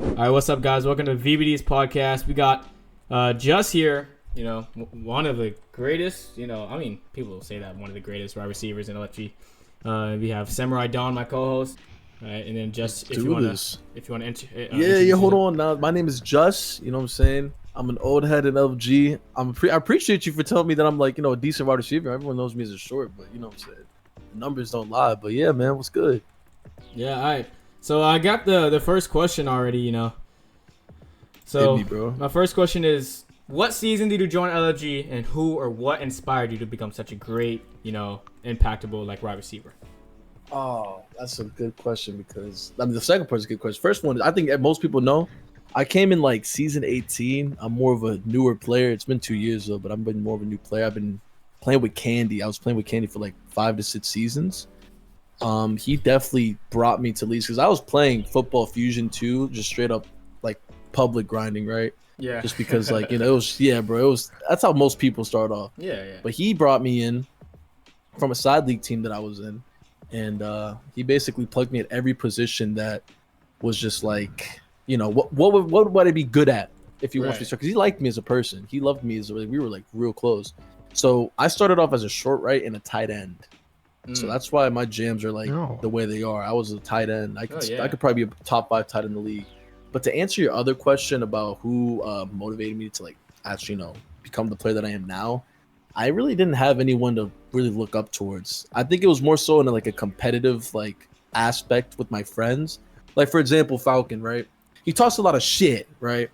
All right, what's up, guys? Welcome to VBD's podcast. We got Ju4ss here. You know, one of the greatest. People say that one of the greatest wide receivers in LFG. We have Samurai Don, my co-host, right? And then just if you wanna Yeah. introduce Hold yourself. on. Now, my name is Ju4ss. You know what I'm saying? I'm an old head in LFG. I appreciate you for telling me that I'm like a decent wide receiver. Everyone knows me as a short, but you know what I'm saying. The numbers don't lie. But yeah, man, what's good? Yeah, all right. So I got the first question already. Hit So me, bro. my first question is, what season did you join LFG, and who or what inspired you to become such a great, impactable wide receiver? Oh, that's a good question because the second part is a good question. First one, I think most people know. I came in like season 18. I'm more of a newer player. It's been 2 years though, but I've been more of a new player. I've been playing with Candy. I was playing with Candy for like 5 to 6 seasons. He definitely brought me to leagues because I was playing Football Fusion 2, just straight up like public grinding, right? Yeah. Just because it was bro. It was that's how most people start off. Yeah. But he brought me in from a side league team that I was in, and he basically plugged me at every position that was just like, what would I be good at if he wants me to start? Because he liked me as a person. He loved me we were like real close. So I started off as a short right and a tight end. So that's why my jams are like the way they are. I was a tight end. I could probably be a top 5 tight end in the league. But to answer your other question about who motivated me to actually become the player that I am now, I really didn't have anyone to really look up towards. I think it was more so in a competitive aspect with my friends. Like for example, Falcon, right? He talks a lot of shit, right?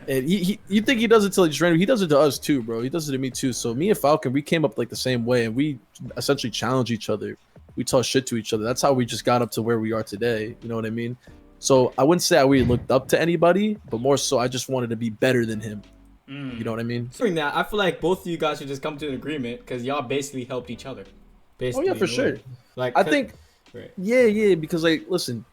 And you think he does it to random? He does it to us too, bro. He does it to me too. So me and Falcon, we came up the same way, and we essentially challenge each other. We talk shit to each other. That's how we just got up to where we are today. You know what I mean? So I wouldn't say I really looked up to anybody, but more so I just wanted to be better than him. You know what I mean? Doing that, I feel like both of you guys should just come to an agreement because y'all basically helped each other. Oh yeah, for sure. I think, right. yeah, because listen,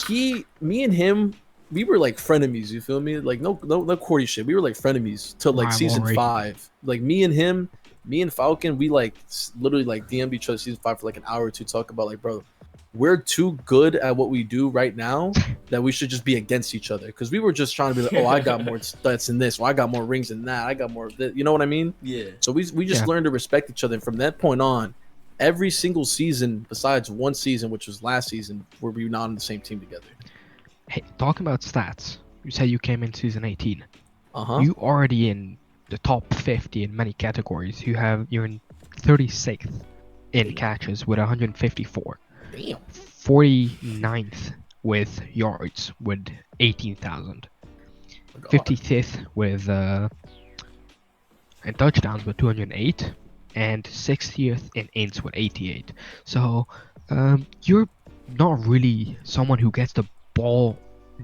me and him, we were like frenemies. You feel me? Like no cordy shit. We were like frenemies till season 5. Like me and Falcon, we literally DM'd each other season 5 for an hour or two, talk about bro, we're too good at what we do right now that we should just be against each other. Because we were just trying to be like, oh, I got more stats than this, or I got more rings than that, I got more of this. You know what I mean? Yeah. So we just learned to respect each other. And from that point on, every single season, besides one season, which was last season, where we were not on the same team together. Hey, talking about stats, you say you came in season 18. You already in the top 50 in many categories. You're in 36th in catches with 154. Damn. 49th with yards with 18,000. 55th with in touchdowns with 208, and 60th in ints with 88. So you're not really someone who gets the ball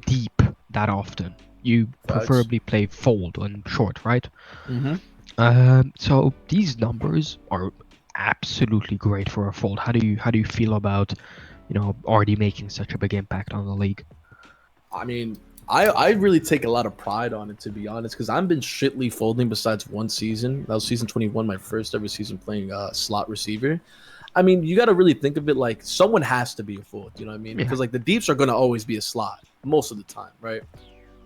deep that often. You preferably play fold and short, right? So these numbers are absolutely great for a fold. How do you feel about already making such a big impact on the league? I mean, I really take a lot of pride on it, to be honest, because I've been strictly folding besides one season. That was season 21, my first ever season playing slot receiver. I mean, you got to really think of it like someone has to be a fold, you know what I mean? Because the deeps are going to always be a slot most of the time, right?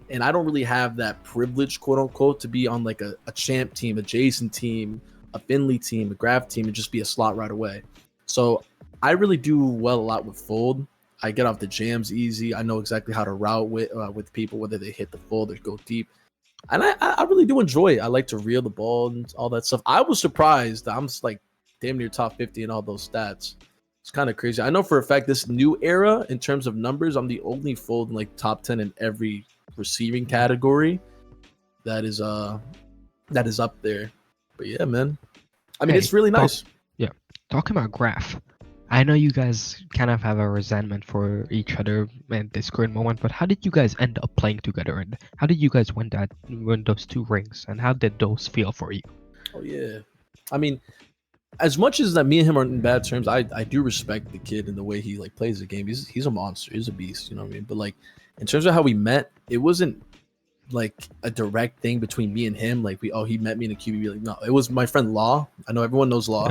And I don't really have that privilege, quote unquote, to be on a champ team, a Jason team, a Finley team, a Graf team, and just be a slot right away. So I really do well a lot with fold. I get off the jams easy. I know exactly how to route with people, whether they hit the fold or go deep. And I really do enjoy it. I like to reel the ball and all that stuff. I was surprised that I'm damn near top 50 in all those stats. It's kind of crazy. I know for a fact this new era, in terms of numbers, I'm the only fold in top 10 in every receiving category. That is up there. But yeah, man. I mean, it's really nice. Talking about Graf, I know you guys kind of have a resentment for each other at this current moment, but how did you guys end up playing together, and how did you guys win those 2 rings, and how did those feel for you? Oh yeah, I mean, as much as that me and him are in bad terms, I do respect the kid and the way he plays the game. He's a monster. He's a beast. You know what I mean? But in terms of how we met, it wasn't a direct thing between me and him. He met me in a QB. No, it was my friend Law. I know everyone knows Law.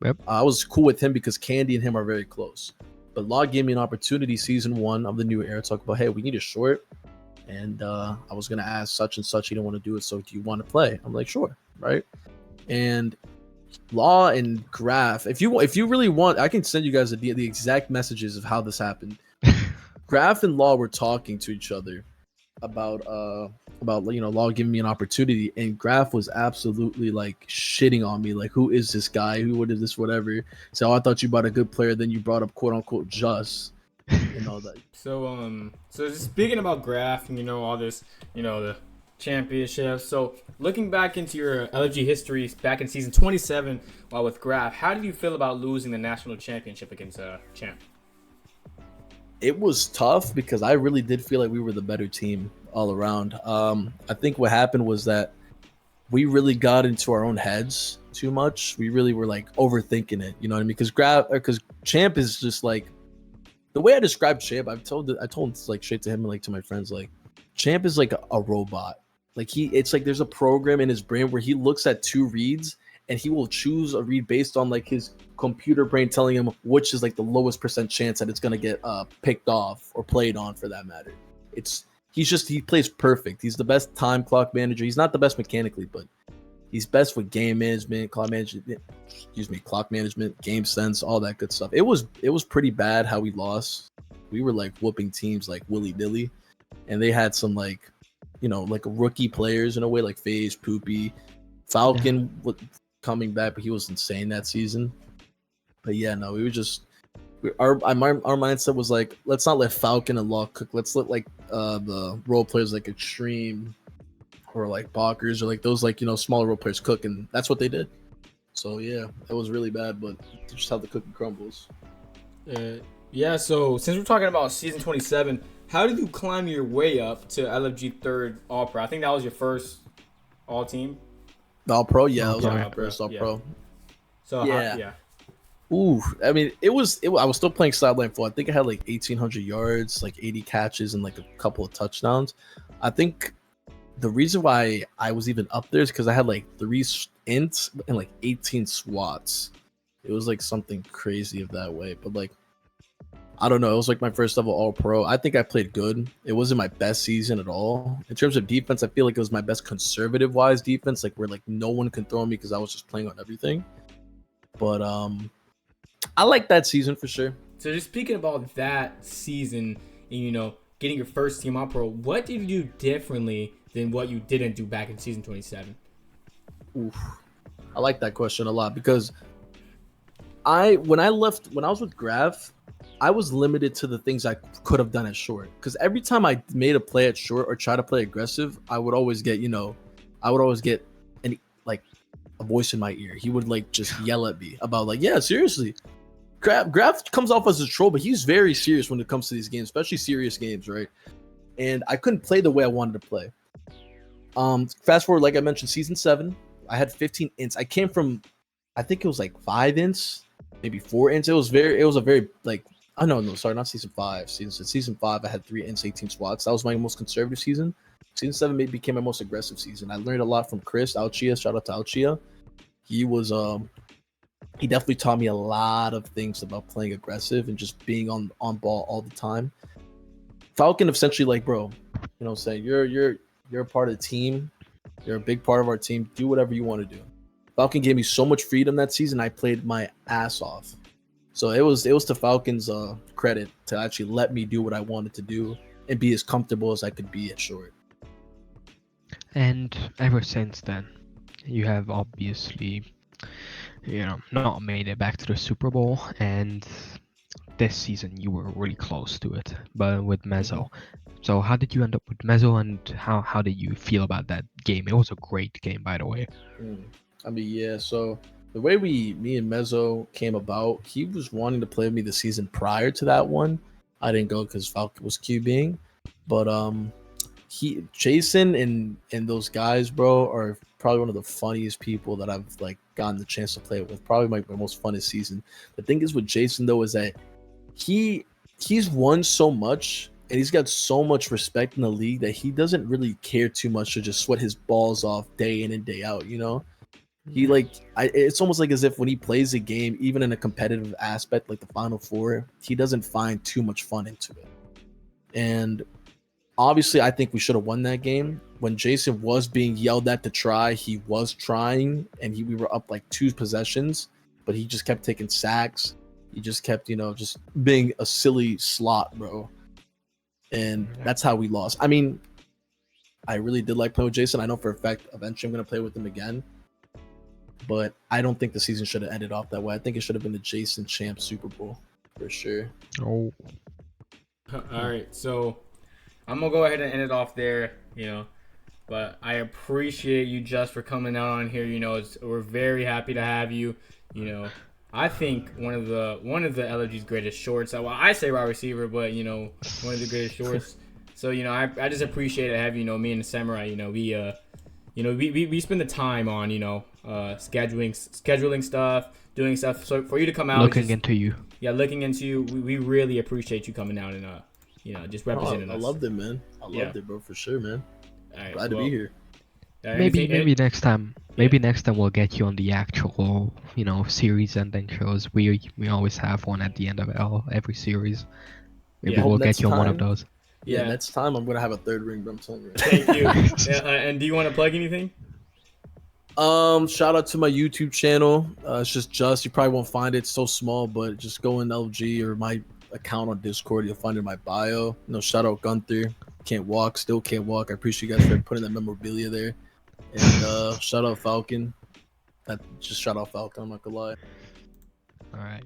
Yep. I was cool with him because Candy and him are very close. But Law gave me an opportunity season 1 of the new era. Talk about, hey, we need a short. And I was gonna ask such and such. He didn't want to do it, so do you want to play? I'm like, sure, right? And Law and Graf, if you really want, I can send you guys the exact messages of how this happened. Graf and Law were talking to each other about Law giving me an opportunity, and Graf was absolutely like shitting on me, like, who is this guy? Who would this whatever? So I thought you brought a good player, then you brought up quote unquote Ju4ss. That. So just speaking about Graf and all this, the championship. So looking back into your LFG history back in season 27 while with Graf, how did you feel about losing the national championship against Champ? It was tough because I really did feel like we were the better team all around. I think what happened was that we really got into our own heads too much. We really were like overthinking it, you know what I mean? Because Champ is just like, the way I described Champ, I told like straight to him and like to my friends, like, Champ is like a robot. Like it's like there's a program in his brain where he looks at two reads and he will choose a read based on like his computer brain telling him which is like the lowest % chance that it's gonna get picked off or played on, for that matter. He plays perfect. He's the best time clock manager. He's not the best mechanically, but he's best with game management, clock management, game sense, all that good stuff. It was pretty bad how we lost. We were like whooping teams like willy-nilly, and they had some like rookie players in a way, like FaZe, Poopy, Falcon was coming back, but he was insane that season. But yeah, no, we were just our mindset was like, let's not let Falcon and Law cook. Let's let like the role players like Extreme or like Balkers or like those like smaller role players cook, and that's what they did. So yeah, it was really bad, but just how the cookie crumbles. Yeah. So since we're talking about season 27, how did you climb your way up to LFG third All Pro? I think that was your first All Team. All Pro, yeah, that was my first All Pro. So yeah. Ooh, I mean, I was still playing sideline full. I think I had like 1,800 yards, like 80 catches, and like a couple of touchdowns. I think the reason why I was even up there is because I had like 3 ints and like 18 swats. It was like something crazy of that way, but like, I don't know. It was like my first ever All Pro. I think I played good. It wasn't my best season at all. In terms of defense, I feel like it was my best conservative wise defense, like where like no one can throw me because I was just playing on everything. But I like that season for sure. So just speaking about that season and getting your first team All Pro, what did you do differently than what you didn't do back in season 27? Oof. I like that question a lot because when I was with Graf, I was limited to the things I could have done at short. Because every time I made a play at short or try to play aggressive, I would always get a voice in my ear. He would like just yell at me about like, yeah, seriously. Graf comes off as a troll, but he's very serious when it comes to these games, especially serious games, right? And I couldn't play the way I wanted to play. Fast forward, like I mentioned, season 7, I had 15 ints. I came from, I think it was like 5 ints, maybe 4 ints. It was a very like, sorry, not season 5. Season 5, I had 3 ints, 18 swats. That was my most conservative season. Season 7 became my most aggressive season. I learned a lot from Chris Alchia. Shout out to Alchia. He definitely taught me a lot of things about playing aggressive and just being on ball all the time. Falcon essentially like, bro, saying you're a part of the team. You're a big part of our team. Do whatever you want to do. Falcon gave me so much freedom that season. I played my ass off. So it was to Falcon's credit to actually let me do what I wanted to do and be as comfortable as I could be at short. And ever since then, you have obviously, not made it back to the Super Bowl, and this season you were really close to it, but with Mezzo. So how did you end up with Mezzo, and how did you feel about that game? It was a great game, by the way. I mean, yeah, so the way me and Mezzo came about, he was wanting to play with me the season prior to that one. I didn't go because Falcon was QBing, but Jason and those guys, bro, are probably one of the funniest people that I've like gotten the chance to play with. Probably my most funnest season. The thing is with Jason though is that he's won so much and he's got so much respect in the league that he doesn't really care too much to just sweat his balls off day in and day out. He it's almost like as if when he plays a game, even in a competitive aspect like the Final Four, he doesn't find too much fun into it. And obviously, I think we should have won that game. When Jason was being yelled at to try, he was trying, and we were up like 2 possessions, but he just kept taking sacks. He just kept, just being a silly slot, bro. And that's how we lost. I mean, I really did like playing with Jason. I know for a fact eventually I'm going to play with him again. But I don't think the season should have ended off that way. I think it should have been the Jason Champ Super Bowl for sure. Oh. All right, so I'm gonna go ahead and end it off there. But I appreciate you just for coming out on here. We're very happy to have you. I think one of the LFG's greatest shorts. Well, I say wide receiver, but one of the greatest shorts. So I just appreciate it having me and the Samurai. We spend the time on scheduling stuff, doing stuff. So for you to come out, looking into you. Yeah, looking into you. We really appreciate you coming out and just representing us. I loved it, man. I loved it, bro, for sure, man. All right, Glad to be here. Maybe next time. Maybe next time we'll get you on the actual, series ending shows. We always have one at the end of every series. Maybe we'll get you on one of those. Yeah, next time I'm gonna have a 3rd ring, bro. I'm telling you. Thank you. And do you want to plug anything? Shout out to my YouTube channel. It's just Ju4ss. You probably won't find it. It's so small, but just go in LG or my account on Discord. You'll find it in my bio. Shout out Gunther. Still can't walk. I appreciate you guys for putting that memorabilia there. And shout out Falcon. Just shout out Falcon. I'm not gonna lie. All right.